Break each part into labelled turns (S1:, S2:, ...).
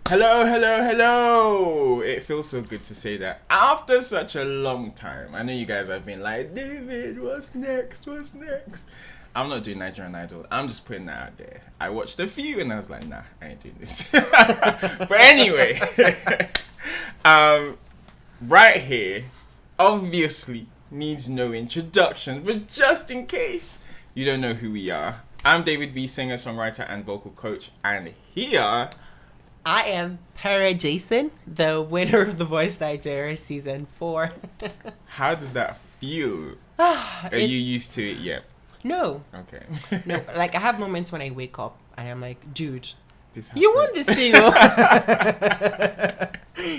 S1: Hello, hello, hello! It feels so good to say that after such a long time. I know you guys have been like, David, what's next? What's next? I'm not doing Nigerian Idol. I'm just putting that out there. I watched a few and I was like, nah, I ain't doing this. But anyway, right here, obviously needs no introduction, but just in case you don't know who we are, I'm DavidB, singer, songwriter, and vocal coach, and here
S2: I am Pere Jason, the winner of The Voice Nigeria Season 4.
S1: How does that feel? Are you used to it yet?
S2: No.
S1: Okay.
S2: No, like I have moments when I wake up and I'm like, dude,
S1: This
S2: you
S1: happened.
S2: won this thing.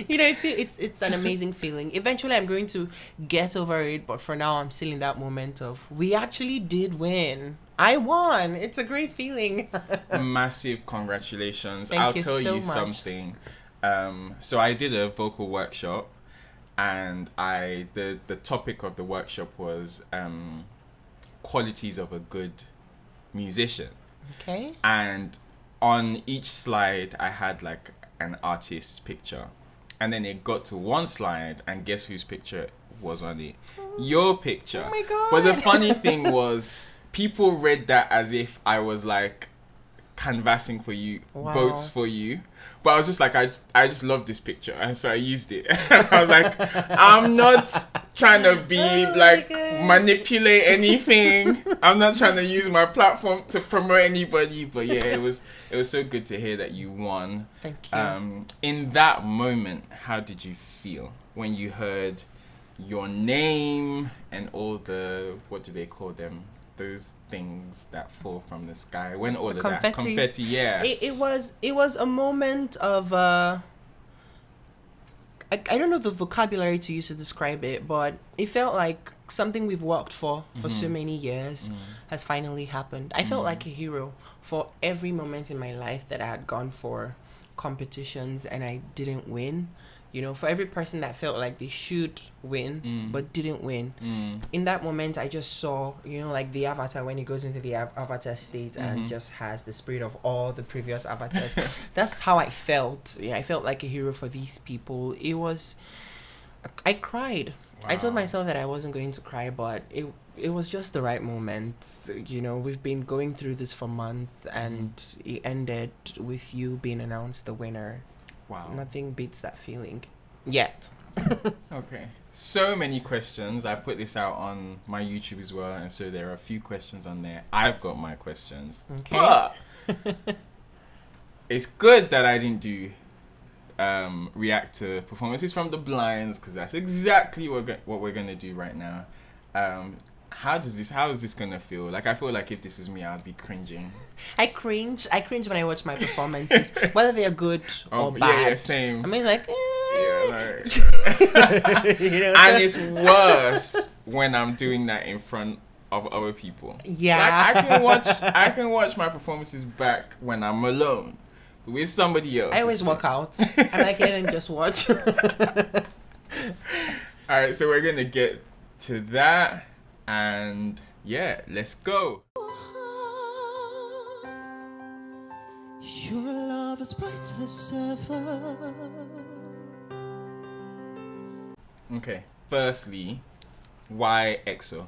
S2: You know, it's an amazing feeling. Eventually I'm going to get over it, but for now I'm still in that moment of, we actually did win. I won. It's a great feeling.
S1: Massive congratulations.
S2: Thank
S1: I'll
S2: you
S1: tell
S2: so
S1: you
S2: much.
S1: something. So I did a vocal workshop, and the topic of the workshop was qualities of a good musician.
S2: Okay.
S1: And on each slide I had like an artist's picture, and then it got to one slide and guess whose picture was on it? Your picture.
S2: Oh my God.
S1: But the funny thing was, people read that as if I was like canvassing for you,
S2: Wow.
S1: votes for you. But I was just like, I just love this picture, and so I used it. I was like, I'm not trying to be
S2: Oh my
S1: like
S2: God.
S1: manipulate anything. I'm not trying to use my platform to promote anybody. But yeah, it was so good to hear that you won.
S2: Thank you.
S1: In that moment, how did you feel when you heard your name and all the, what do they call them? Those things that fall from the sky. When all of that confetti, yeah.
S2: It was a moment of I don't know the vocabulary to use to describe it, but it felt like something we've worked for so many years has finally happened. I felt like a hero for every moment in my life that I had gone for competitions and I didn't win. You know, for every person that felt like they should win but didn't win. In that moment, I just saw, you know, like the avatar when he goes into the avatar state and just has the spirit of all the previous avatars. That's how I felt. Yeah, I felt like a hero for these people. I cried. I told
S1: Wow.
S2: myself that I wasn't going to cry, but it was just the right moment. You know, we've been going through this for months, and it ended with you being announced the winner.
S1: Wow.
S2: Nothing beats that feeling. Yet.
S1: Okay. So many questions. I put this out on my YouTube as well, and so there are a few questions on there. I've got my questions.
S2: Okay.
S1: But it's good that I didn't do react to performances from the blinds, because that's exactly what we're gonna do right now. How is this gonna feel? Like, I feel like if this was me, I'd be cringing.
S2: I cringe when I watch my performances, whether they're good or bad.
S1: Yeah, same.
S2: I mean, like,
S1: Yeah, like,
S2: you know,
S1: and it's worse when I'm doing that in front of other people.
S2: yeah.
S1: Like, I can watch my performances back when I'm alone with somebody else.
S2: I always walk out. I like let them just watch.
S1: Alright, so we're gonna get to that, and yeah, let's go.
S3: Your love is bright as ever.
S1: Okay, firstly, why EXO?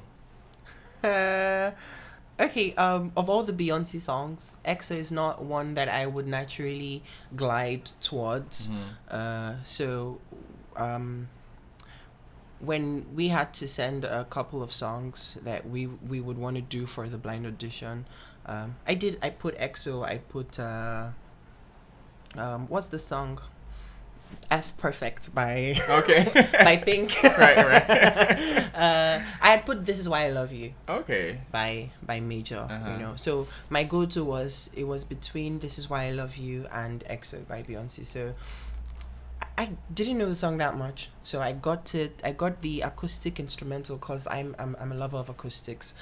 S2: Okay, of all the Beyonce songs, EXO is not one that I would naturally glide towards. When we had to send a couple of songs that we would want to do for the blind audition, I put EXO, I put what's the song? F Perfect by
S1: Okay.
S2: by Pink.
S1: Right.
S2: I had put This Is Why I Love You
S1: Okay.
S2: by Major,
S1: Uh-huh.
S2: you know. So my go-to was between This Is Why I Love You and EXO by Beyonce. So I didn't know the song that much, so I got the acoustic instrumental because I'm a lover of acoustics.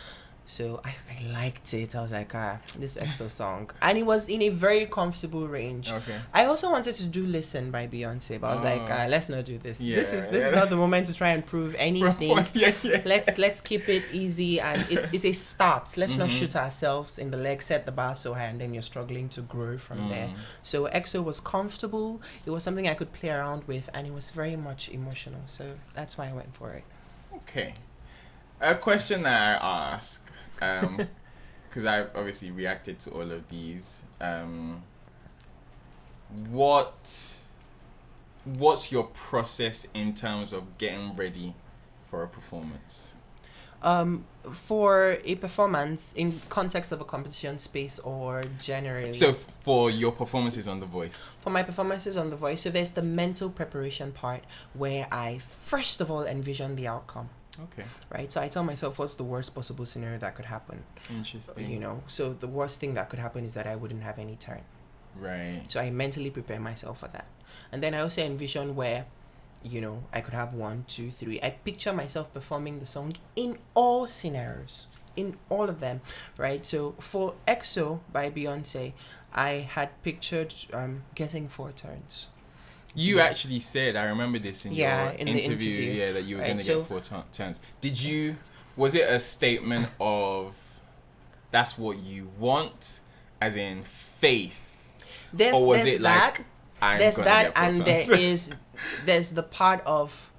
S2: So I liked it. I was like, this EXO song. And it was in a very comfortable range.
S1: Okay.
S2: I also wanted to do Listen by Beyonce, but I was like, let's not do this.
S1: Yeah,
S2: This is not the moment to try and prove anything.
S1: Yeah.
S2: Let's keep it easy, and it's a start. Let's not shoot ourselves in the leg, set the bar so high, and then you're struggling to grow from there. So EXO was comfortable. It was something I could play around with, and it was very much emotional. So that's why I went for it.
S1: Okay. A question that I ask, because I obviously reacted to all of these. What's your process in terms of getting ready for a performance?
S2: For a performance in context of a competition space or generally?
S1: So for your performances on The Voice?
S2: For my performances on The Voice, so there's the mental preparation part where I first of all envision the outcome.
S1: Okay.
S2: Right? So I tell myself what's the worst possible scenario that could happen.
S1: Interesting.
S2: You know, so the worst thing that could happen is that I wouldn't have any turn.
S1: Right.
S2: So I mentally prepare myself for that. And then I also envision where, you know, I could have 1, 2, 3. I picture myself performing the song in all scenarios, in all of them, right? So for EXO by Beyonce, I had pictured getting 4 turns.
S1: You actually said, I remember this in your
S2: in
S1: interview, that you were going to
S2: so,
S1: get 4 turns. Was it a statement of that's what you want, as in faith? Or was it like, there's that, and
S2: there's the part of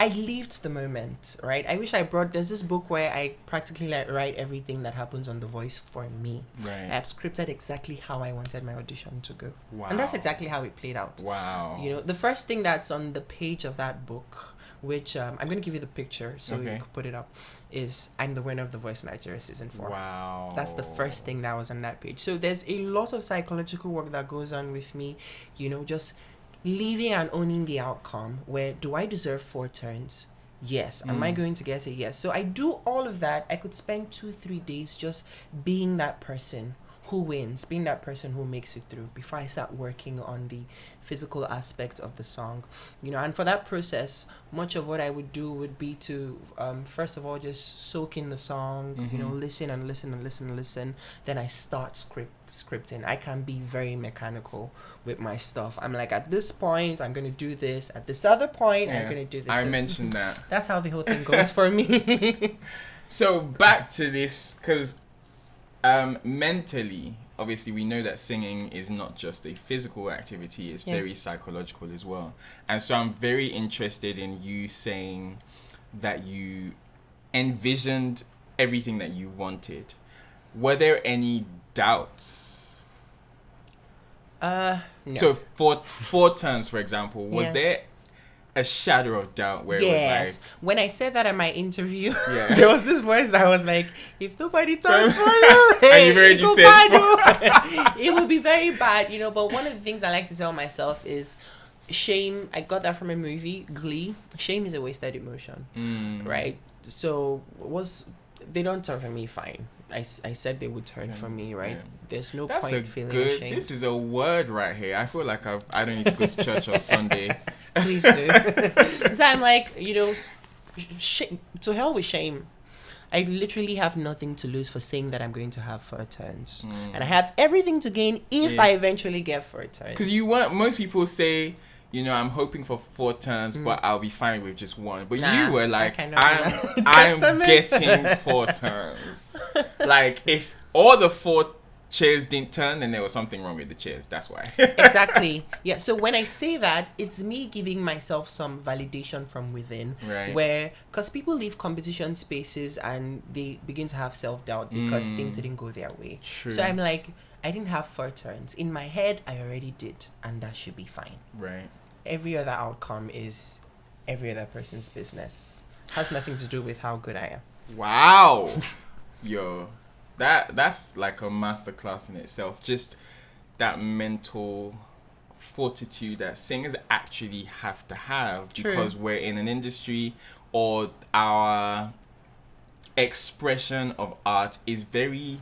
S2: I lived the moment, right? I wish I brought, there's this book where I practically write everything that happens on The Voice for me.
S1: Right.
S2: I've scripted exactly how I wanted my audition to go.
S1: Wow.
S2: And that's exactly how it played out.
S1: Wow.
S2: You know, the first thing that's on the page of that book, which I'm going to give you the picture so you can put it up, is I'm the winner of The Voice Nigeria Season 4.
S1: Wow.
S2: That's the first thing that was on that page. So there's a lot of psychological work that goes on with me, you know, just leaving and owning the outcome. Where do I deserve 4 turns? Yes. Am I going to get a yes? So I do all of that. I could spend 2-3 days just being that person who wins, being that person who makes it through before I start working on the physical aspect of the song, you know. And for that process, much of what I would do would be to first of all just soak in the song, you know, listen and listen and listen and listen. Then I start scripting. I can be very mechanical with my stuff. I'm like, at this point I'm going to do this, at this other point I'm going to do this.
S1: I mentioned that.
S2: That's how the whole thing goes for me.
S1: So back to this, because mentally, obviously we know that singing is not just a physical activity, it's very psychological as well. And so I'm very interested in you saying that you envisioned everything that you wanted. Were there any doubts?
S2: No.
S1: So for 4 turns, for example, was there a shadow of doubt where it was like,
S2: when I said that at my interview,
S1: Yeah.
S2: there was this voice that was like, if nobody turns for you,
S1: And you've already
S2: it
S1: said
S2: it will be very bad, you know. But one of the things I like to tell myself is shame. I got that from a movie, Glee. Shame is a wasted emotion, right? So they don't turn for me, fine. I said they would turn for me, right?
S1: Yeah.
S2: There's no
S1: That's
S2: point feeling ashamed.
S1: This is a word right here. I feel like I don't need to go to church on Sunday.
S2: Please do. So I'm like, you know, to hell with shame. I literally have nothing to lose for saying that I'm going to have 4 turns. And I have everything to gain if I eventually get 4 turns.
S1: Because most people say, you know, I'm hoping for 4 turns, but I'll be fine with just 1. But you were like, I'm getting 4 turns. Like, if all the 4 chairs didn't turn, then there was something wrong with the chairs. That's why.
S2: Exactly. Yeah. So when I say that, it's me giving myself some validation from within.
S1: Right.
S2: Where, because people leave competition spaces and they begin to have self-doubt because things didn't go their way.
S1: True.
S2: So I'm like, I didn't have 4 turns. In my head, I already did. And that should be fine.
S1: Right.
S2: Every other outcome is every other person's business. Has nothing to do with how good I am.
S1: Wow. Yo, that's like a masterclass in itself. Just that mental fortitude that singers actually have to have.
S2: True.
S1: Because we're in an industry, or our expression of art is very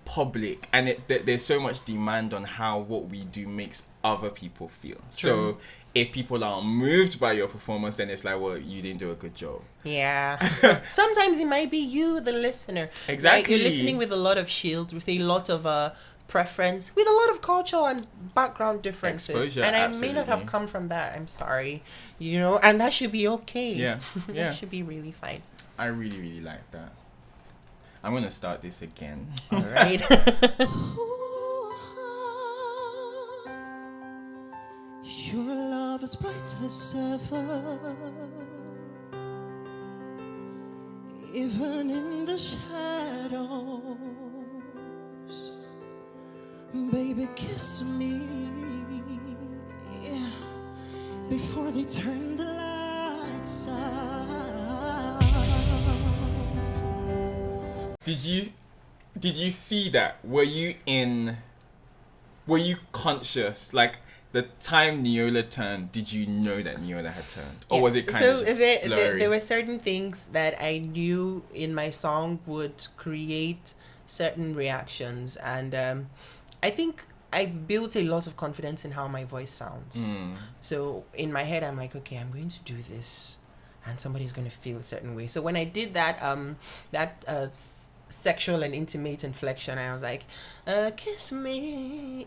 S1: public, and there's so much demand on how what we do makes other people feel.
S2: True.
S1: So if people aren't moved by your performance, then it's like, well, you didn't do a good job.
S2: Yeah. Sometimes it might be you, the listener.
S1: Exactly.
S2: Like, you're listening with a lot of shield, with a lot of preference, with a lot of culture and background differences.
S1: Exposure,
S2: and I
S1: absolutely.
S2: may not have come from that. I'm sorry. You know, and that should be okay.
S1: Yeah. Yeah.
S2: That should be really fine.
S1: I really, really like that. I'm going to start this again.
S2: All right.
S3: Your love is bright as ever, even in the shadows. Baby, kiss me before they turn the lights out.
S1: Did you see that? Were you conscious? Like, the time Neola turned, did you know that Neola had turned? Or was it kind of just blurry?
S2: There were certain things that I knew in my song would create certain reactions. And I think I've built a lot of confidence in how my voice sounds. So in my head, I'm like, okay, I'm going to do this. And somebody's going to feel a certain way. So when I did that, sexual and intimate inflection, I was like, kiss me.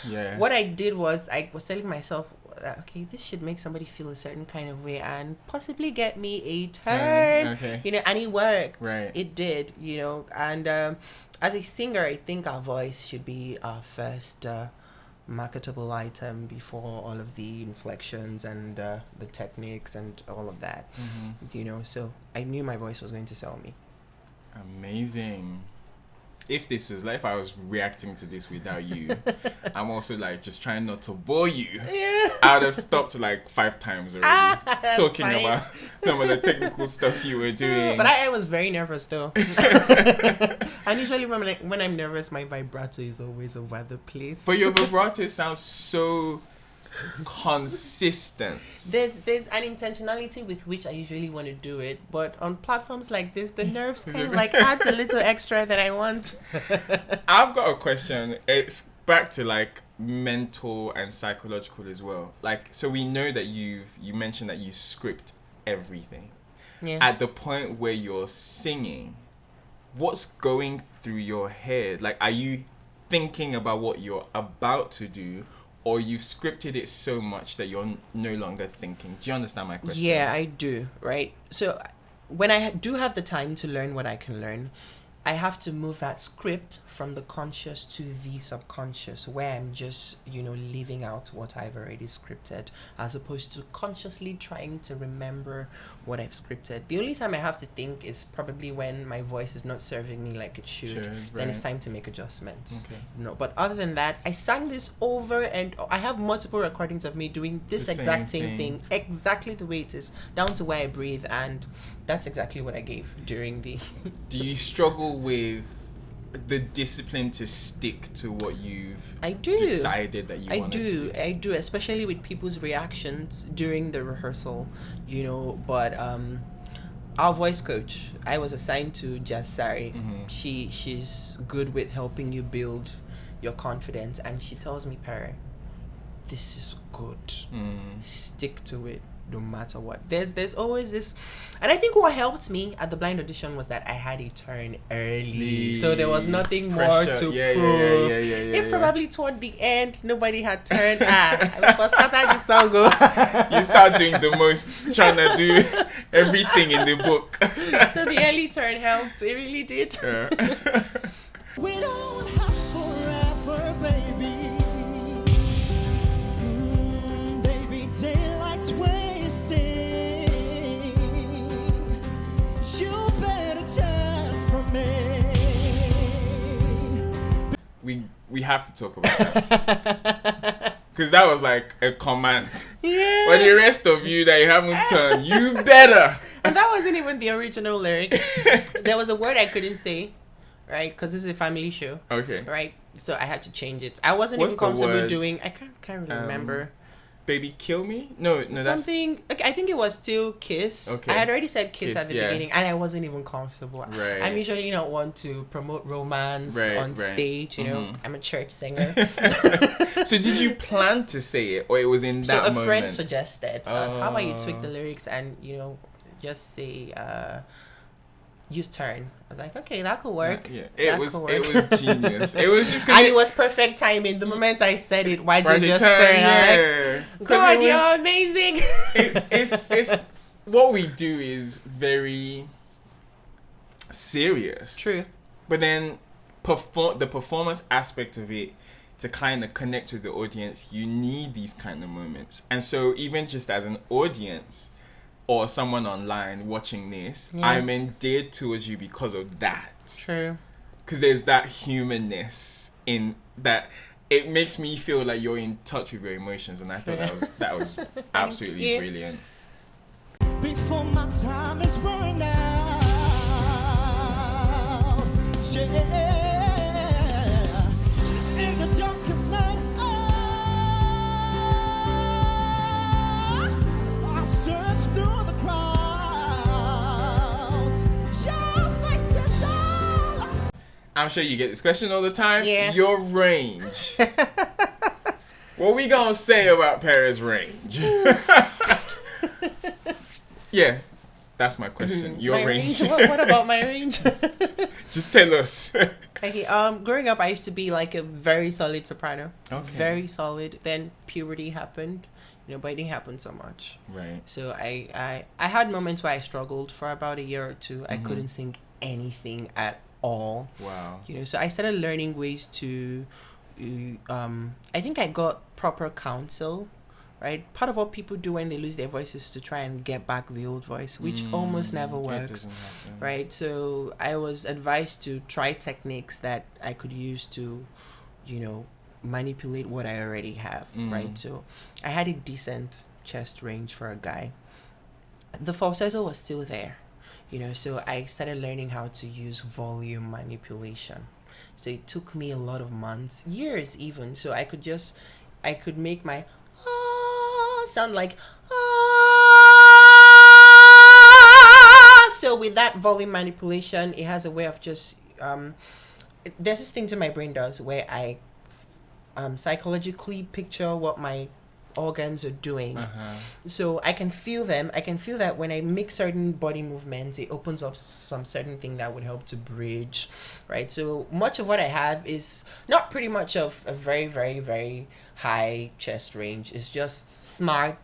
S1: Yeah.
S2: What I did was I was telling myself that, okay, this should make somebody feel a certain kind of way and possibly get me a turn.
S1: Okay.
S2: You know, and it worked.
S1: Right.
S2: It did, you know. And as a singer, I think our voice should be our first marketable item before all of the inflections and the techniques and all of that. You know, so I knew my voice was going to sell me.
S1: Amazing. If I was reacting to this without you, I'm also like just trying not to bore you.
S2: Yeah.
S1: I would have stopped like 5 times already talking
S2: fine.
S1: about some of the technical stuff you were doing.
S2: But I was very nervous though. And usually when I'm nervous, my vibrato is always over the place.
S1: But your vibrato sounds so consistent.
S2: There's an intentionality with which I usually want to do it, but on platforms like this, the nerves kind of like adds a little extra that I want.
S1: I've got a question. It's back to like mental and psychological as well. Like, so we know that you mentioned that you script everything.
S2: Yeah.
S1: At the point where you're singing, what's going through your head? Like, are you thinking about what you're about to do, or you've scripted it so much that you're no longer thinking? Do you understand my question?
S2: Yeah, I do, right? So when I do have the time to learn what I can learn, I have to move that script from the conscious to the subconscious, where I'm just, leaving out what I've already scripted, as opposed to consciously trying to remember what I've scripted. The only time I have to think is probably when my voice is not serving me like it should. Then it's time to make adjustments.
S1: Okay.
S2: No, but other than that, I sang this over, and I have multiple recordings of me doing this exact same thing, exactly the way it is, down to where I breathe, and that's exactly what I gave during the...
S1: Do you struggle with the discipline to stick to what you've decided that you wanted to do?
S2: I do, especially with people's reactions during the rehearsal, but our voice coach, I was assigned to Jasari. She's good with helping you build your confidence, and she tells me, Pere, this is good. Stick to it no matter what. There's always this, and I think what helped me at the blind audition was that I had a turn early, so there was nothing more to prove. If probably toward the end nobody had turned, I was started this song go.
S1: You start doing the most, trying to do everything in the book.
S2: So the early turn helped. It really did.
S3: We don't have forever, baby. Baby, daylight's wasting. You better turn from me.
S1: We have to talk about that. Because that was like a command.
S2: Yeah.
S1: But the rest of you that you haven't turned, you better.
S2: And that wasn't even the original lyric. There was a word I couldn't say, right? Because this is a family show. Okay. Right? So I had to change it. I wasn't even comfortable doing... I can't really remember.
S1: Baby Kill Me? No, that's...
S2: Something, okay, I think it was still Kiss.
S1: Okay.
S2: I had already said Kiss at the
S1: yeah.
S2: beginning, and I wasn't even comfortable.
S1: Right.
S2: I'm usually not one to promote romance on stage, you know. I'm a church singer.
S1: So did you plan to say it, or it was in that moment?
S2: So a friend suggested, how about you tweak the lyrics and, you know, just say, use turn. I was like, okay, that could work.
S1: Yeah. It was genius. It was just...
S2: And it was perfect timing. The moment I said it, why did you just turn?
S1: Yeah.
S2: Like, God, you're amazing.
S1: It's what we do is very serious.
S2: True.
S1: But then the performance aspect of it, to kind of connect with the audience, you need these kind of moments. And so even just as an audience or someone online watching this, I'm endeared towards you because of that.
S2: True.
S1: Because there's that humanness in that. It makes me feel like you're in touch with your emotions, and I thought that was absolutely brilliant.
S3: Before my time is running out, yeah. In the darkest night, I search through the crowds. Your face is all I see.
S1: I'm sure you get this question all the time.
S2: Yeah.
S1: Your range. What we gonna say about Pere's range? Yeah, that's my question. Your
S2: My
S1: range.
S2: What about my range?
S1: Just tell us.
S2: Okay, growing up, I used to be like a very solid soprano.
S1: Okay.
S2: Very solid. Then puberty happened, you know, but it didn't happen so much.
S1: Right.
S2: So I had moments where I struggled for about a year or two. I couldn't sing anything at all.
S1: Wow.
S2: You know, so I started learning ways to, I think I got proper counsel, right? Part of what people do when they lose their voice is to try and get back the old voice, which almost never
S1: It
S2: works.
S1: doesn't happen.
S2: Right, so I was advised to try techniques that I could use to, you know, manipulate what I already have, right? So I had a decent chest range for a guy. The falsetto was still there, you know, so I started learning how to use volume manipulation. So it took me a lot of months, years even, so I could make my sound like so with that volume manipulation, it has a way of just there's this thing to my brain does where I psychologically picture what my organs are doing. So I can feel them. I can feel that when I make certain body movements, it opens up some certain thing that would help to bridge, right? So much of what I have is not pretty much of a very, very, very high chest range. It's just smart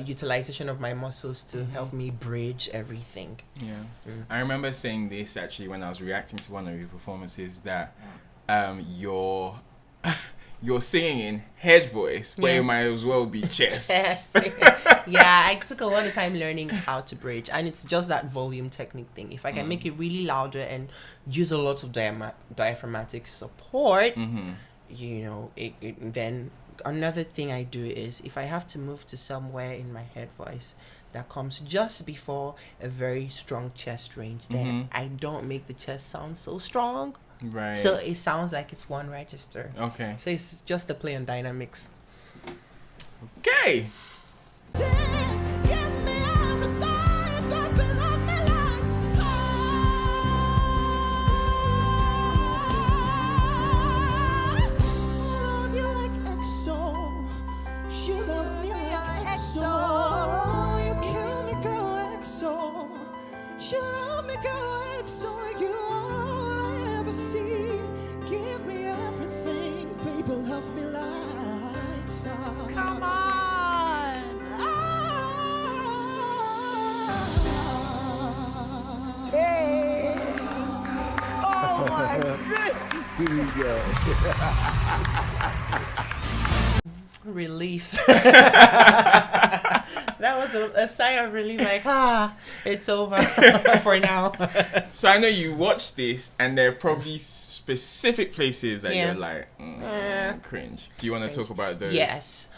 S2: utilization of my muscles to help me bridge everything.
S1: Yeah. I remember saying this actually when I was reacting to one of your performances, that you're singing in head voice, but it might as well be chest.
S2: Yeah, I took a lot of time learning how to bridge, and it's just that volume technique thing. If I can make it really louder and use a lot of diaphragmatic support, you know, then another thing I do is if I have to move to somewhere in my head voice that comes just before a very strong chest range, then I don't make the chest sound so strong.
S1: Right.
S2: So it sounds like it's one register.
S1: Okay.
S2: So it's just a play on dynamics.
S1: Okay.
S3: You love me, girl, so you all I ever see. Give me everything, baby, love me lights out.
S2: Come on!
S3: Hey! Oh my goodness! Here we go.
S2: Relief. That was a sigh of relief, like, it's over for now.
S1: So I know you watched this, and there are probably specific places that you're like, cringe. Do you want to talk about those?
S2: Yes.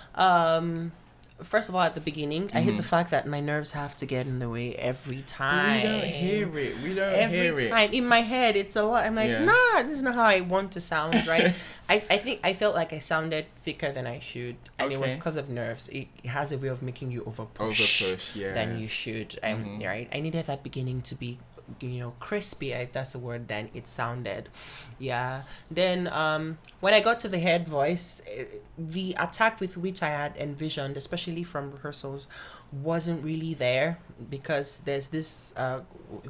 S2: First of all, at the beginning, I hate the fact that my nerves have to get in the way every time.
S1: We don't hear it. We don't
S2: Every
S1: hear it.
S2: time. In my head, it's a lot. I'm like, nah, this is not how I want to sound, right? I think I felt like I sounded thicker than I should. And it was
S1: Okay.
S2: because of nerves. It has a way of making you overpush
S1: Overpush, yes.
S2: than you should. Right? I needed that beginning to be, crispier, if that's a word, than it sounded. Yeah. Then when I got to the head voice, the attack with which I had envisioned, especially from rehearsals, wasn't really there, because there's this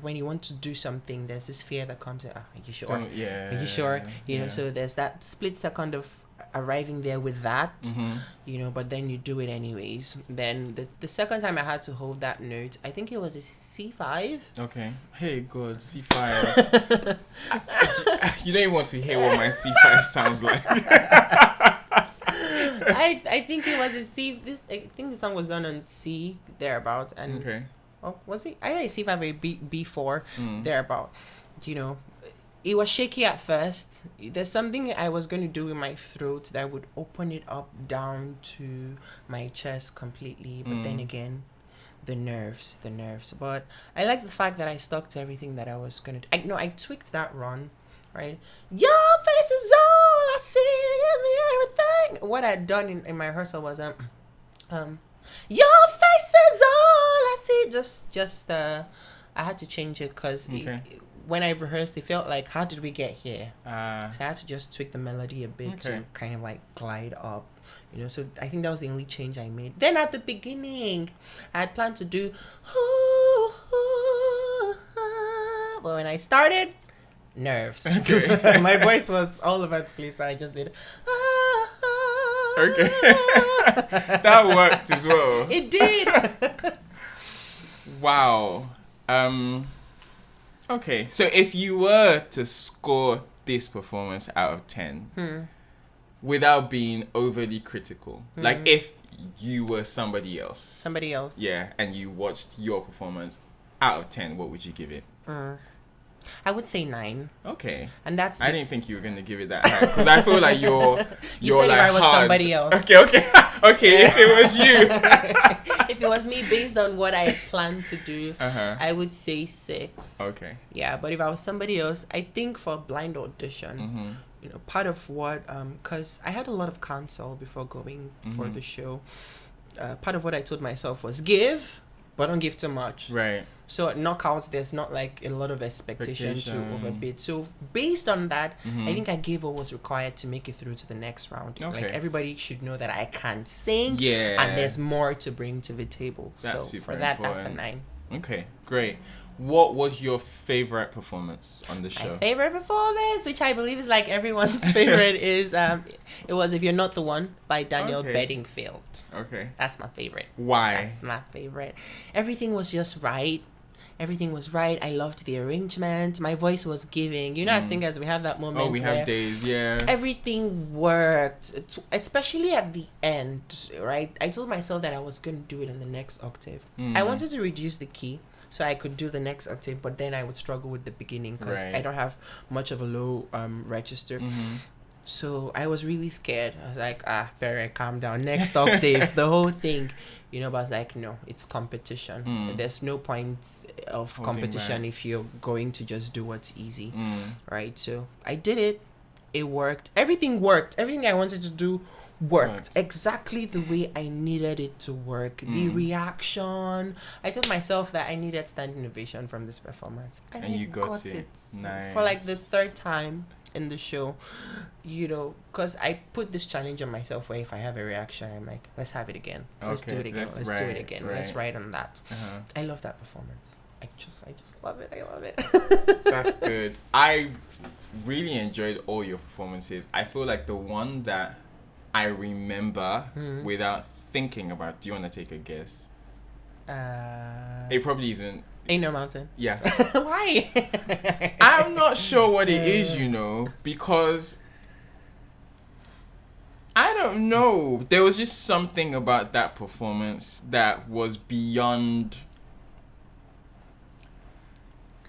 S2: when you want to do something, there's this fear that comes in. Are you sure? Are you sure? So there's that split second of arriving there with that, but then you do it anyways. Then the second time I had to hold that note, I think it was a C5.
S1: Okay. Hey, good. C5. You don't even want to hear what my C5 sounds like.
S2: I think it was a C. I think the song was done on C thereabout, and
S1: Okay.
S2: oh, was it? I think C5 or B4 thereabout. It was shaky at first. There's something I was going to do with my throat that would open it up down to my chest completely, but then again, the nerves. But I like the fact that I stuck to everything that I was going to do. I tweaked that run, right? Your face is all I see, give me everything. What I'd done in my rehearsal was your face is all I see. Just I had to change it because when I rehearsed, it felt like, how did we get here? So I had to just tweak the melody a bit to kind of like glide up, so I think that was the only change I made. Then at the beginning, I had planned to do, but when I started, nerves.
S1: Okay.
S2: My voice was all over the place, so I just did,
S1: Okay. That worked as well.
S2: It did.
S1: Wow. Okay, so if you were to score this performance out of 10, without being overly critical, like if you were somebody else, yeah, and you watched your performance, out of 10, what would you give it?
S2: I would say 9.
S1: Okay.
S2: And that's
S1: I didn't think you were gonna give it that high, because I feel like you're
S2: said
S1: like
S2: if I was
S1: hard.
S2: somebody else.
S1: Okay. If it was you.
S2: If it was me, based on what I had planned to do, I would say 6.
S1: Okay.
S2: Yeah, but if I was somebody else, I think for blind audition, part of what, because I had a lot of counsel before going for the show. Part of what I told myself was give, but don't give too much.
S1: Right.
S2: So at knockouts, there's not like a lot of expectation to overbid. So based on that, I think I gave what was required to make it through to the next round.
S1: Okay.
S2: Like everybody should know that I can sing,
S1: Yeah.
S2: and there's more to bring to the table.
S1: That's
S2: so
S1: super
S2: for that,
S1: important.
S2: that's a 9.
S1: Okay, great. What was your favorite performance on the show?
S2: My favorite performance, which I believe is like everyone's favorite, is it was "If You're Not the One" by Daniel Bedingfield.
S1: Okay.
S2: That's my favorite.
S1: Why?
S2: That's my favorite. Everything was just right. Everything was right. I loved the arrangement. My voice was giving. As singers, we have that moment.
S1: Oh, we have days, yeah.
S2: Everything worked, especially at the end, right? I told myself that I was going to do it in the next octave. I wanted to reduce the key so I could do the next octave, but then I would struggle with the beginning because I don't have much of a low register. So I was really scared. I was like, Pere, calm down. Next octave, the whole thing. But I was like, no, it's competition. There's no point of competition if you're going to just do what's easy. Right? So I did it. It worked. Everything worked. Everything I wanted to do worked exactly the way I needed it to work. The reaction. I told myself that I needed standing ovation from this performance.
S1: And you got it. Nice.
S2: For like the 3rd time in the show, because I put this challenge on myself where if I have a reaction, I'm like, let's have it again. Let's do it again. Let's do it again. Let's ride on that. I love that performance. I just love it. I love it.
S1: That's good. I really enjoyed all your performances. I feel like the one that I remember without thinking about, do you want to take a guess? It probably isn't.
S2: Ain't No Mountain.
S1: Yeah.
S2: Why?
S1: I'm not sure what it is, because I don't know. There was just something about that performance that was beyond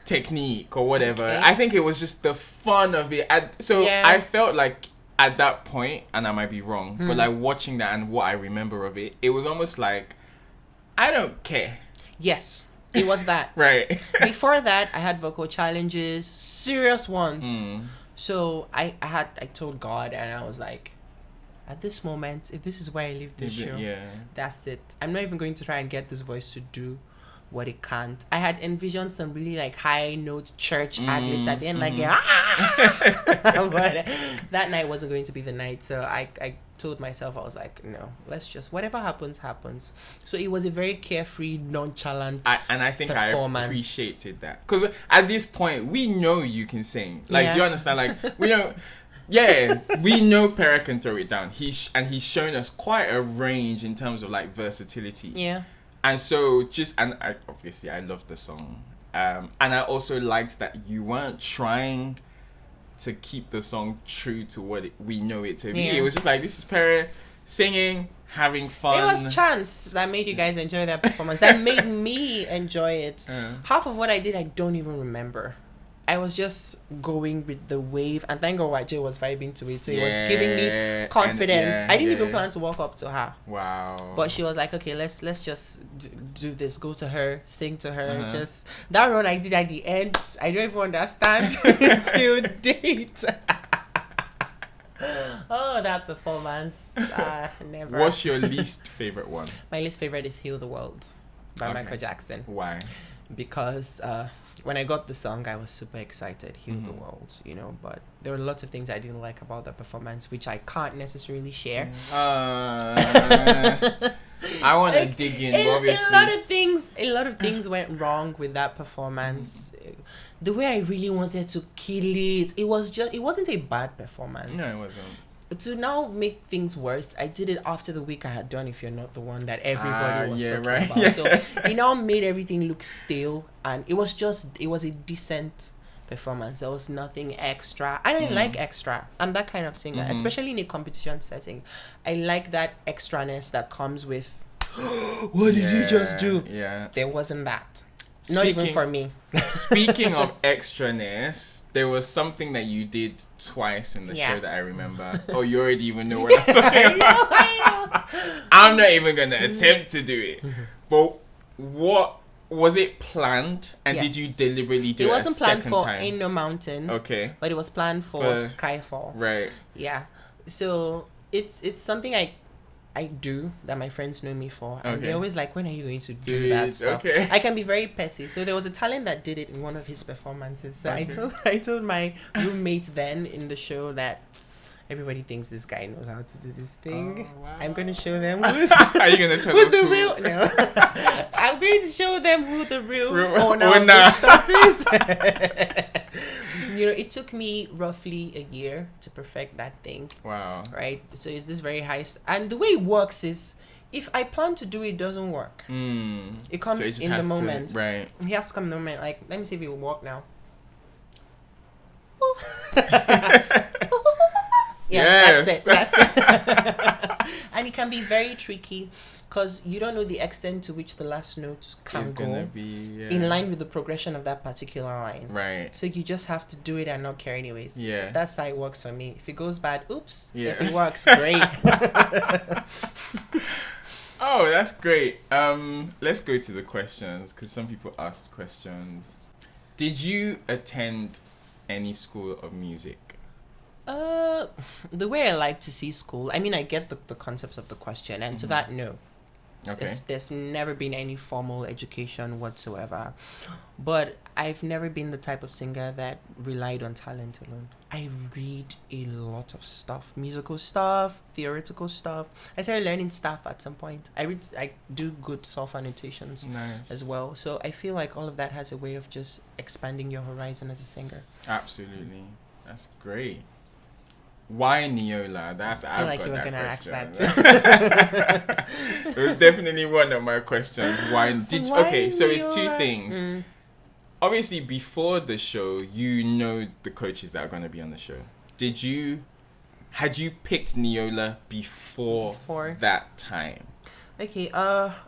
S1: technique or whatever.
S2: Okay.
S1: I think it was just the fun of it. I felt like at that point, and I might be wrong, but like watching that and what I remember of it, it was almost like, I don't care.
S2: Yes, it was that.
S1: Right.
S2: Before that, I had vocal challenges, serious ones. So I told God, and I was like, at this moment, if this is where I leave this show, that's it. I'm not even going to try and get this voice to do what it can't. I had envisioned some really like high note church ad-libs at the end, like but that night wasn't going to be the night. So I told myself, I was like, no, let's just, whatever happens, happens. So it was a very carefree, nonchalant
S1: I think I
S2: performance.
S1: appreciated that. Because at this point, we know you can sing. Like, do you understand? Like, we know... Yeah, we know Pere can throw it down. He's shown us quite a range in terms of like versatility.
S2: Yeah.
S1: And so obviously I loved the song. And I also liked that you weren't trying to keep the song true to what we know it to be.
S2: Yeah.
S1: It was just like, this is Pere singing, having fun.
S2: It was chance that made you guys enjoy that performance. That made me enjoy it. Half of what I did, I don't even remember. I was just going with the wave, and thank God YJ was vibing to it, so it was giving me confidence. I didn't even plan to walk up to her.
S1: Wow.
S2: But she was like, okay, let's just do this. Go to her, sing to her. Just that run I did at the end, I don't even understand till date. Oh, that performance. Never.
S1: What's your least favorite one?
S2: My least favorite is Heal the World by Michael Jackson.
S1: Why?
S2: Because when I got the song, I was super excited, Heal the World, you know, but there were lots of things I didn't like about the performance, which I can't necessarily share.
S1: I want to dig in, obviously.
S2: A lot of things went wrong with that performance. The way I really wanted to kill it, it wasn't a bad performance.
S1: No, it wasn't.
S2: To now make things worse, I did it after the week I had done If You're Not the One that everybody was talking about.
S1: Yeah.
S2: So it now made everything look stale, and it was a decent performance. There was nothing extra. I didn't like extra. I'm that kind of singer, especially in a competition setting. I like that extraness that comes with what did you just do?
S1: Yeah.
S2: There wasn't that. Not even for me.
S1: Speaking of extraness, there was something that you did twice in the show that I remember. Oh, you already even know what I'm talking about.
S2: I know.
S1: I'm not even going to attempt to do it. But what was it planned? And did you deliberately do it a second time? It wasn't planned for
S2: Ain't No Mountain.
S1: Okay.
S2: But it was planned for Skyfall.
S1: Right.
S2: Yeah. So it's something I do that my friends know me for, and they're always like, when are you going to do that stuff? Okay. I can be very petty. So there was a talent that did it in one of his performances. So I told my roommate then in the show that everybody thinks this guy knows how to do this thing. Oh, wow. I'm going to show them who's
S1: are you going to tell
S2: who's
S1: us
S2: the
S1: who?
S2: real no I'm going to show them who the real owner of this stuff is. You know, it took me roughly a year to perfect that thing. Wow. Right? So it's this very high... and the way it works is, if I plan to do it, it doesn't work. It comes in the moment.
S1: Right.
S2: He has to come in the moment. Like, let me see if it will work now. That's it. And it can be very tricky because you don't know the extent to which the last notes can go in line with the progression of that particular line. Right. So you just have to do it and not care anyways. Yeah. That's how it works for me. If it goes bad, oops. Yeah. If it works, great.
S1: Oh, that's great. Let's go to the questions because some people asked questions. Did you attend any school of music?
S2: The way I like to see school, I mean, I get the concepts of the question, and to that, no. Okay. There's never been any formal education whatsoever. But I've never been the type of singer that relied on talent alone. I read a lot of stuff, musical stuff, theoretical stuff. I started learning stuff at some point. I do good solfa annotations as well. So I feel like all of that has a way of just expanding your horizon as a singer.
S1: Absolutely. That's great. Why Neola? I feel like you were going to ask that too. It was definitely one of my questions. Why okay, so it's two things. Obviously, before the show, you know the coaches that are going to be on the show. Had you picked Neola before that time?
S2: Okay,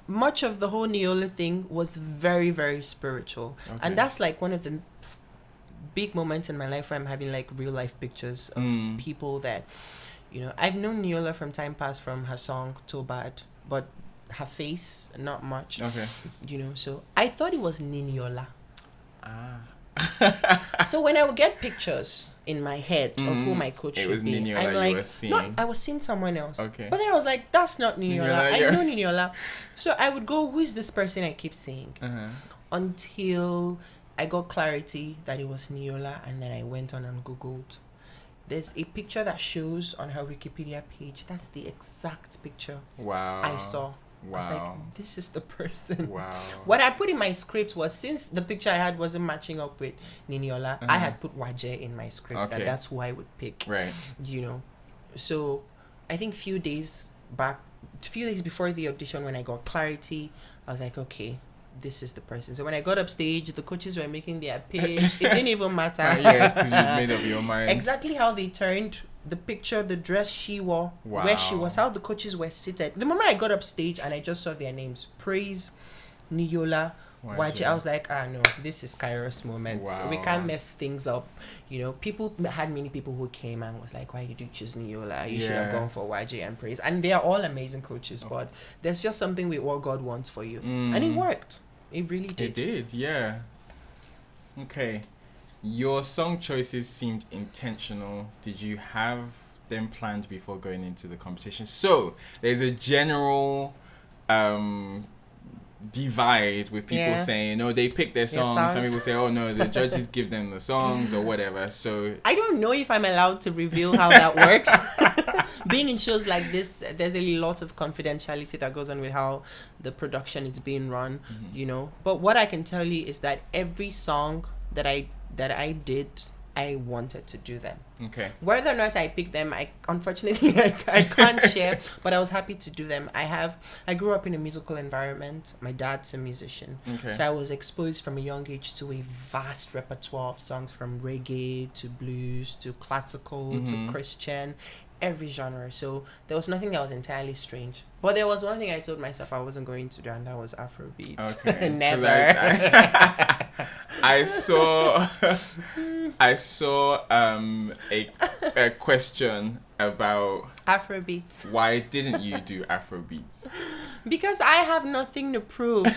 S2: much of the whole Neola thing was very, very spiritual. Okay. And that's like one of the big moments in my life where I'm having like real life pictures of people that, you know, I've known Niola from time past from her song Too Bad, but her face not much.
S1: Okay.
S2: You know, so I thought it was Niniola.
S1: Ah.
S2: So when I would get pictures in my head of who my coach
S1: It
S2: should
S1: was
S2: be,
S1: Niniola
S2: I'm
S1: you
S2: like,
S1: were seeing.
S2: no, I was seeing someone else.
S1: Okay.
S2: But then I was like, that's not Niniola.
S1: Niniola,
S2: I
S1: yeah.
S2: know Niniola. So I would go, who is this person I keep seeing? Until I got clarity that it was Niniola, and then I went on and Googled. There's a picture that shows on her Wikipedia page. That's the exact picture
S1: Wow.
S2: I saw.
S1: Wow.
S2: I was like, this is the person.
S1: Wow.
S2: What I put in my script was, since the picture I had wasn't matching up with Niniola, I had put Waje in my script.
S1: Okay.
S2: And that's who I would pick.
S1: Right.
S2: You know. So I think few days before the audition, when I got clarity, I was like, okay, this is the person. So when I got upstage, the coaches were making their pitch. It didn't even matter.
S1: Yeah, because you made up your mind.
S2: Exactly how they turned the picture, the dress she wore, where she was, how the coaches were seated. The moment I got upstage and I just saw their names, Praise, Niola, Waje, I was like, no, this is Kairos moment.
S1: Wow.
S2: We can't mess things up. You know, many people who came and was like, why did you choose Niola? You should have gone for Waje and Praise. And they are all amazing coaches, but there's just something with what God wants for you. And it worked. It really did.
S1: It did, yeah. Okay. Your song choices seemed intentional. Did you have them planned before going into the competition? So there's a general divide with people saying, no, they pick their songs. Some people say, oh no, the judges give them the songs or whatever. So
S2: I don't know if I'm allowed to reveal how that works. Being in shows like this, there's a lot of confidentiality that goes on with how the production is being run, you know. But what I can tell you is that every song that I did, I wanted to do them.
S1: Okay.
S2: Whether or not I picked them, unfortunately I can't share, but I was happy to do them. I grew up in a musical environment. My dad's a musician.
S1: Okay.
S2: So I was exposed from a young age to a vast repertoire of songs, from reggae to blues to classical to Christian, every genre. So there was nothing that was entirely strange. But there was one thing I told myself I wasn't going to do, and that was Afrobeat.
S1: Okay.
S2: Never.
S1: I saw a question about
S2: Afrobeat.
S1: why didn't you do Afrobeats?
S2: Because I have nothing to prove.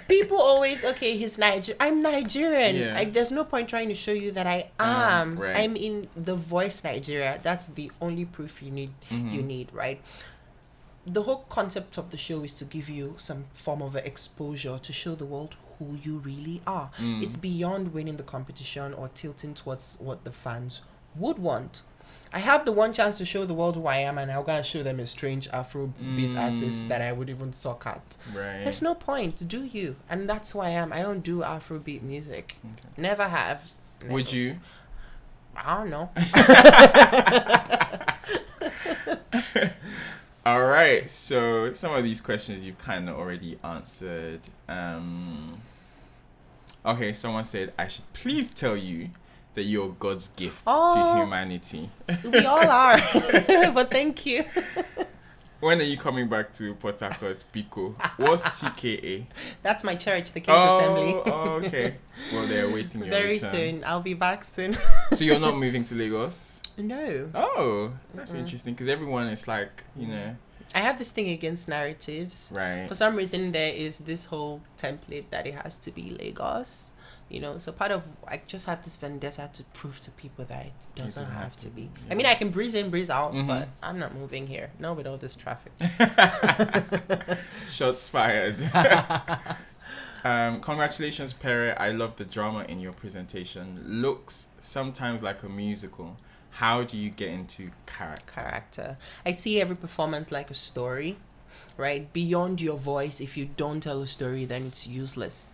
S2: People always, I'm Nigerian.
S1: Yeah.
S2: Like, there's no point trying to show you that I am.
S1: Right.
S2: I'm in The Voice Nigeria. That's the only proof you need. You need, right? The whole concept of the show is to give you some form of exposure to show the world who you really are. It's beyond winning the competition or tilting towards what the fans would want. I have the one chance to show the world who I am, and I'm going to show them a strange Afrobeat artist that I would even suck at.
S1: Right.
S2: There's no point. Do you? And that's who I am. I don't do Afrobeat music. Okay. Never have. Never.
S1: Would you?
S2: I don't know.
S1: All right. So some of these questions you've kind of already answered. Okay. Someone said I should please tell you that you're God's gift to humanity.
S2: We all are. But thank you.
S1: When are you coming back to Port Harcourt, Pico? What's TKA?
S2: That's my church, the King's Assembly.
S1: Oh, okay. Well, they're waiting your
S2: Very
S1: return.
S2: soon. I'll be back soon.
S1: So you're not moving to Lagos?
S2: No.
S1: Oh, that's interesting, because everyone is like, you know.
S2: I have this thing against narratives.
S1: Right.
S2: For some reason, there is this whole template that it has to be Lagos. You know, so I just have this vendetta to prove to people that it doesn't have to be. Yeah. I mean, I can breeze in, breeze out, but I'm not moving here. No, with all this traffic.
S1: Shots fired. Congratulations, Pere. I love the drama in your presentation. Looks sometimes like a musical. How do you get into character?
S2: I see every performance like a story. Right, beyond your voice, if you don't tell a story, then it's useless.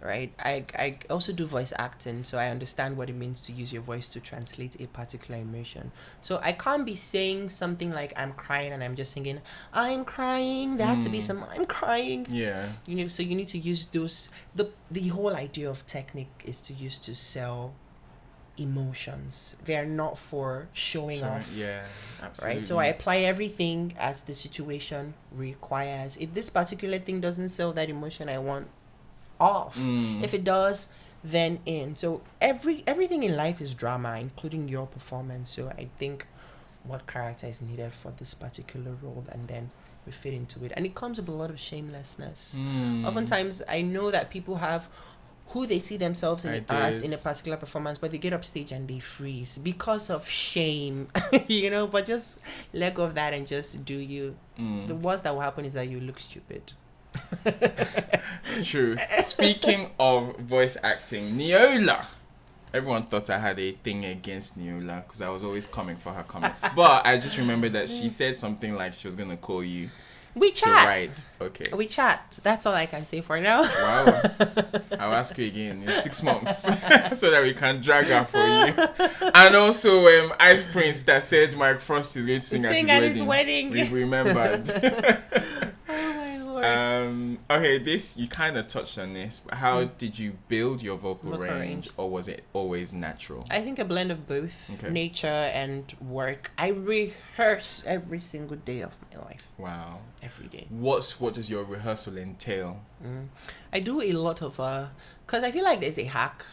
S2: Right. I also do voice acting, so I understand what it means to use your voice to translate a particular emotion. So I can't be saying something like I'm crying and I'm just singing I'm crying. There has to be some I'm crying.
S1: Yeah.
S2: You know, so you need to use those. The whole idea of technique is to use to sell emotions. They're not for showing off.
S1: Yeah, absolutely.
S2: Right. So I apply everything as the situation requires. If this particular thing doesn't sell that emotion I want off, if it does, then in. So everything in life is drama, including your performance. So I think what character is needed for this particular role, and then we fit into it. And it comes with a lot of shamelessness. Oftentimes, I know that people have who they see themselves in as in a particular performance, but they get up stage and they freeze because of shame, but just let go of that and just do you. The worst that will happen is that you look stupid.
S1: True. Speaking of voice acting, Neola. Everyone thought I had a thing against Neola because I was always coming for her comments. But I just remember that she said something like she was going to call you.
S2: We chat.
S1: Right. Okay.
S2: We chat. That's all I can say for now.
S1: Wow. I'll ask you again in 6 months so that we can drag her for you. And also, Ice Prince that said Mike Frost is going to sing at his wedding. We remembered. Okay, this, you kind of touched on this, but how did you build your vocal range, or was it always natural?
S2: I think a blend of both, nature and work. I rehearse every single day of my life.
S1: Wow.
S2: Every day.
S1: What does your rehearsal entail?
S2: I do a lot of, because I feel like there's a hack.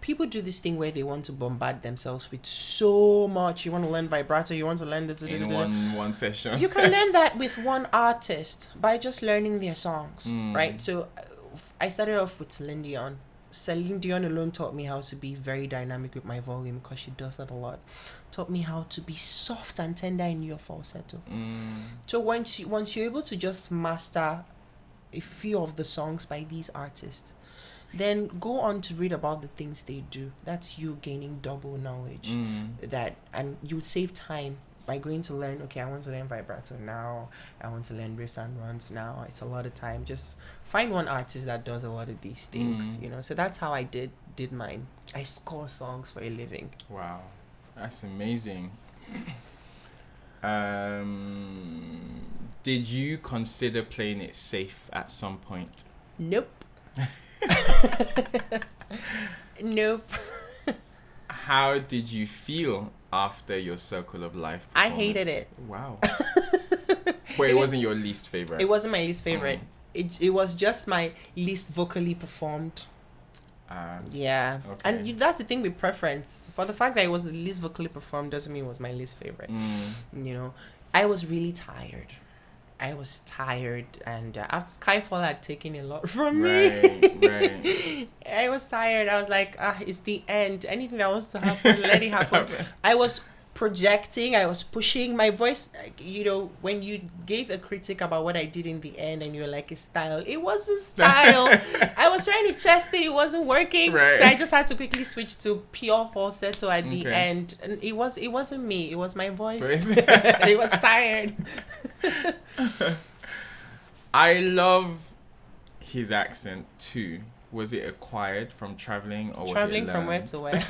S2: People do this thing where they want to bombard themselves with so much. You want to learn vibrato, you want to learn
S1: in one session.
S2: You can learn that with one artist by just learning their songs, right? So I started off with Celine Dion. Celine Dion alone taught me how to be very dynamic with my volume, because she does that a lot. Taught me how to be soft and tender in your falsetto. So once you're able to just master a few of the songs by these artists, then go on to read about the things they do. That's you gaining double knowledge. And you save time by going to learn, okay, I want to learn vibrato now, I want to learn riffs and runs now. It's a lot of time. Just find one artist that does a lot of these things, So that's how I did mine. I score songs for a living.
S1: Wow, that's amazing. Did you consider playing it safe at some point?
S2: Nope. Nope.
S1: How did you feel after your Circle of Life performance?
S2: I hated it.
S1: Wow. Wait, it wasn't your least favorite?
S2: It wasn't my least favorite. It was just my least vocally performed. Yeah. Okay. And that's the thing with preference. For the fact that it was the least vocally performed doesn't mean it was my least favorite. I was really tired. And after Skyfall had taken a lot from me. Right. I was tired. I was like, it's the end. Anything that was to happen, let it happen. I was projecting. I was pushing my voice. When you gave a critic about what I did in the end, and you were like, it's style. It wasn't style. I was trying to test it. It wasn't working. Right. So I just had to quickly switch to pure falsetto at the end. And it wasn't me. It was my voice. It was tired.
S1: I love his accent too. Was it acquired from traveling, or
S2: traveling
S1: was it
S2: from where to where?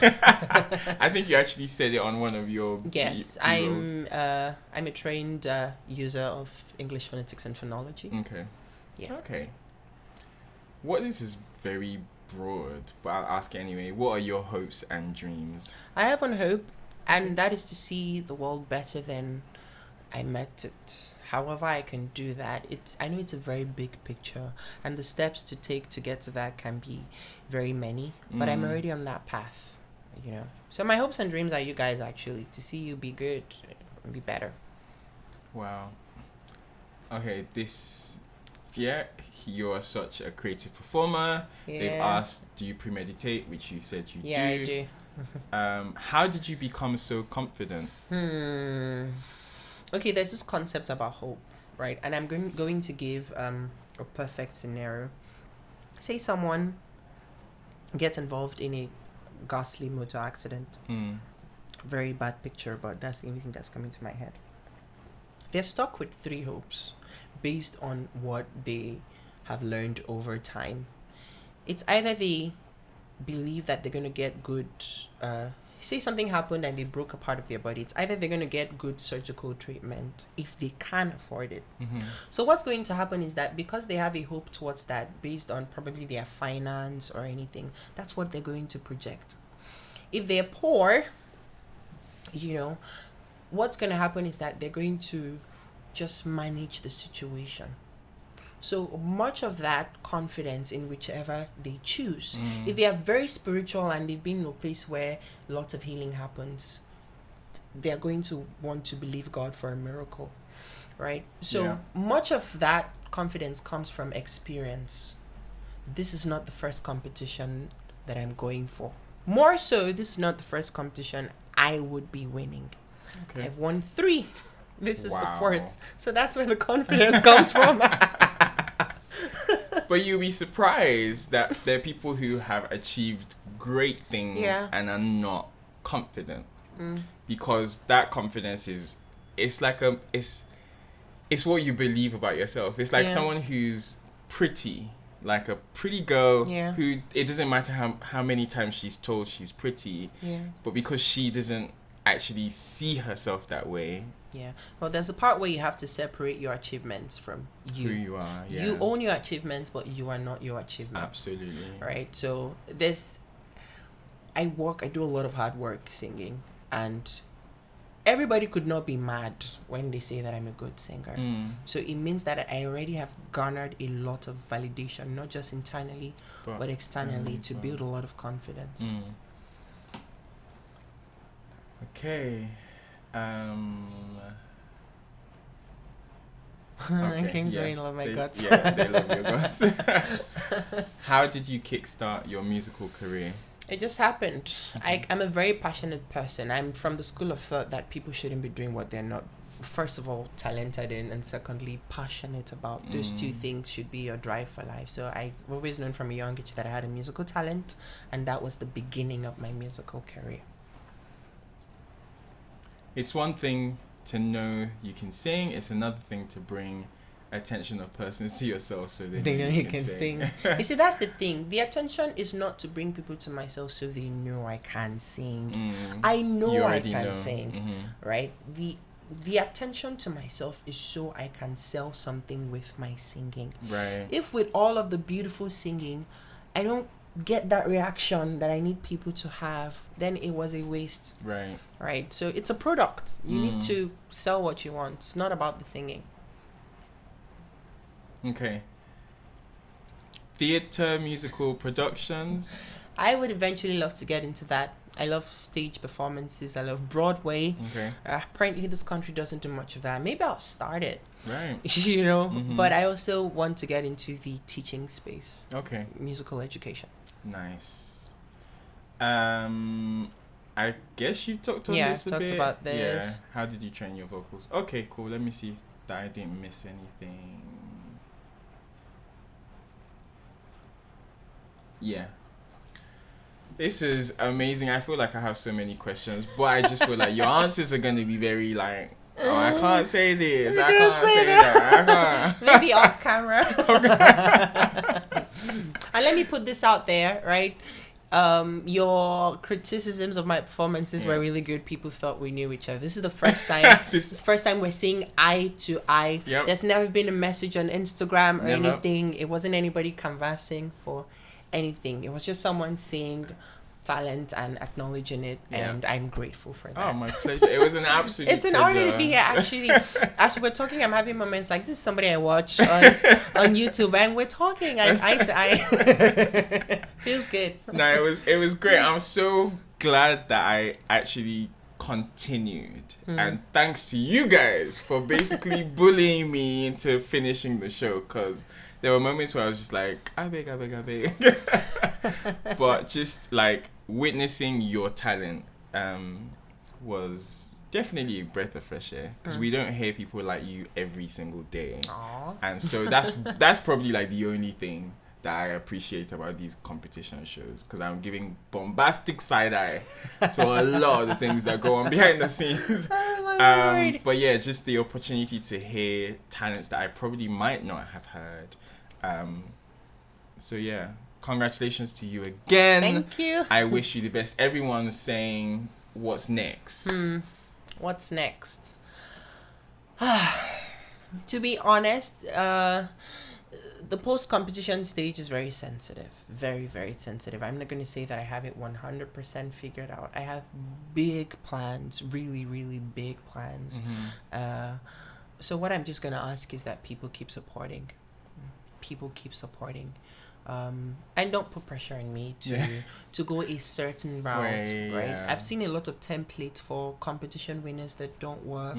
S1: I think you actually said it on one of your
S2: I'm a trained user of English phonetics and phonology.
S1: Okay. This is very broad, but I'll ask anyway. What are your hopes and dreams?
S2: I have one hope, and that is to see the world better than I met it. However I can do that, I know it's a very big picture, and the steps to take to get to that can be very many, but I'm already on that path, So my hopes and dreams are you guys, actually, to see you be good and be better.
S1: Wow. Okay, you are such a creative performer. Yeah. They've asked, do you premeditate, which you said you do.
S2: Yeah, I do.
S1: How did you become so confident?
S2: Okay, there's this concept about hope, right? And I'm going to give a perfect scenario. Say someone gets involved in a ghastly motor accident. Very bad picture, but that's the only thing that's coming to my head. They're stuck with 3 hopes based on what they have learned over time. It's either they believe that they're going to get good... say something happened and they broke a part of their body. It's either they're going to get good surgical treatment if they can afford it. So what's going to happen is that because they have a hope towards that based on probably their finance or anything, that's what they're going to project. If they're poor, what's going to happen is that they're going to just manage the situation. So much of that confidence in whichever they choose. If they are very spiritual and they've been in a place where lots of healing happens, they're going to want to believe God for a miracle, right? So much of that confidence comes from experience. This is not the first competition that I'm going for. More so, this is not the first competition I would be winning. Okay. I've won 3. This is the 4th. So that's where the confidence comes from.
S1: But you'll be surprised that there are people who have achieved great things and are not confident. Because that confidence it's what you believe about yourself. It's like someone who's pretty, like a pretty girl who it doesn't matter how many times she's told she's pretty, but because she doesn't actually see herself that way.
S2: Well, there's a part where you have to separate your achievements from you.
S1: Who you are.
S2: You own your achievements, but you are not your achievement.
S1: Absolutely.
S2: Right. So I do a lot of hard work singing, and everybody could not be mad when they say that I'm a good singer. So it means that I already have garnered a lot of validation, not just internally, but externally, to build a lot of confidence.
S1: Okay.
S2: Kings really love my guts.
S1: Yeah, they love your guts. How did you kickstart your musical career?
S2: It just happened. I'm a very passionate person. I'm from the school of thought that people shouldn't be doing what they're not, first of all, talented in, and secondly, passionate about. Those two things should be your drive for life. So I've always known from a young age that I had a musical talent, and that was the beginning of my musical career.
S1: It's one thing to know you can sing. It's another thing to bring attention of persons to yourself so they know you can sing.
S2: You see, that's the thing. The attention is not to bring people to myself so they know I can sing. I know I can sing, right? The attention to myself is so I can sell something with my singing.
S1: Right.
S2: If with all of the beautiful singing, I don't get that reaction that I need people to have, then it was a waste. Right. So it's a product. You need to sell what you want. It's not about the singing.
S1: Okay. Theater, musical productions.
S2: I would eventually love to get into that. I love stage performances. I love Broadway.
S1: Okay.
S2: Apparently this country doesn't do much of that. Maybe I'll start it.
S1: Right.
S2: You know, but I also want to get into the teaching space.
S1: Okay.
S2: Musical education.
S1: Nice. I guess you talked on this a bit.
S2: Yeah, talked about this.
S1: Yeah. How did you train your vocals? Okay, cool. Let me see that I didn't miss anything. Yeah. This is amazing. I feel like I have so many questions, but I just feel like your answers are going to be very like, oh, I can't say this. I can't say that.
S2: Maybe off camera. And let me put this out there, right? Your criticisms of my performances were really good. People thought we knew each other. This is the first time. This is the first time we're seeing eye to eye. There's never been a message on Instagram or anything. It wasn't anybody canvassing for anything. It was just someone seeing talent and acknowledging it, and I'm grateful for that.
S1: Oh, my pleasure. It was an absolute
S2: It's an honor to be here, actually. As we're talking, I'm having moments like, this is somebody I watch on YouTube, and we're talking eye to eye. Feels good.
S1: No, it was great. I'm so glad that I actually continued, and thanks to you guys for basically bullying me into finishing the show, because there were moments where I was just like, I beg. But just like witnessing your talent was definitely a breath of fresh air, because we don't hear people like you every single day.
S2: Aww.
S1: And so that's probably like the only thing that I appreciate about these competition shows, because I'm giving bombastic side eye to a lot of the things that go on behind the scenes.
S2: Oh my Lord.
S1: But yeah, just the opportunity to hear talents that I probably might not have heard. So yeah, congratulations to you again.
S2: Thank you.
S1: I wish you the best. Everyone's saying, what's next?
S2: What's next? To be honest, the post-competition stage is very sensitive. Very, very sensitive. I'm not going to say that I have it 100% figured out. I have big plans, really, really big plans. So what I'm just going to ask is that people keep supporting. people keep supporting. And don't put pressure on me to go a certain route, right?
S1: Yeah.
S2: I've seen a lot of templates for competition winners that don't work,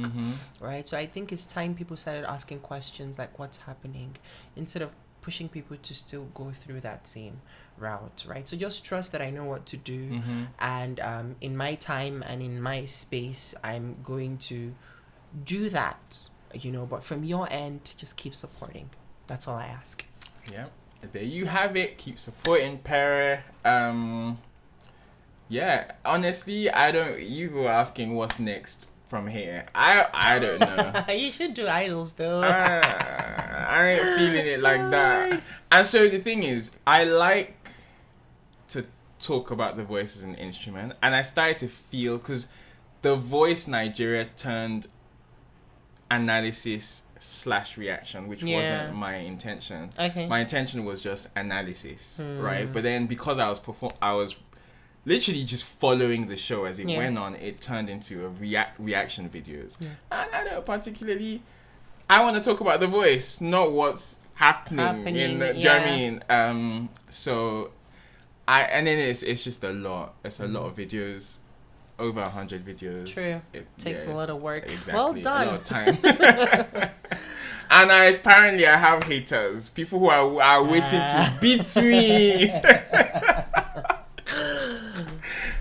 S2: right? So I think it's time people started asking questions like, what's happening, instead of pushing people to still go through that same route, right? So just trust that I know what to do, and in my time and in my space, I'm going to do that, but from your end, just keep supporting. That's all I ask.
S1: Yeah. There you have it. Keep supporting Pere. Yeah, honestly, you were asking what's next from here. I don't know.
S2: You should do idols though.
S1: I ain't feeling it like that. And so the thing is, I like to talk about The Voice as an instrument, and I started to feel, because The Voice Nigeria turned analysis / reaction, which wasn't my intention.
S2: Okay.
S1: My intention was just analysis, right? But then because I was literally just following the show as it went on, it turned into a reaction videos. And I don't particularly, I want to talk about The Voice, not what's happening in the, do you know what I mean? So and then it's just a lot. It's a lot of videos. Over 100 videos.
S2: True. It takes a lot of work.
S1: Exactly.
S2: Well done.
S1: A lot of time. And apparently I have haters. People who are waiting to beat me.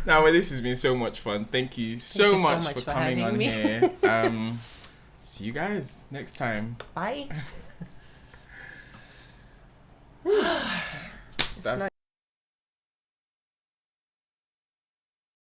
S1: Now, but this has been so much fun. Thank you so much for coming on here. See you guys next time.
S2: Bye.
S1: That's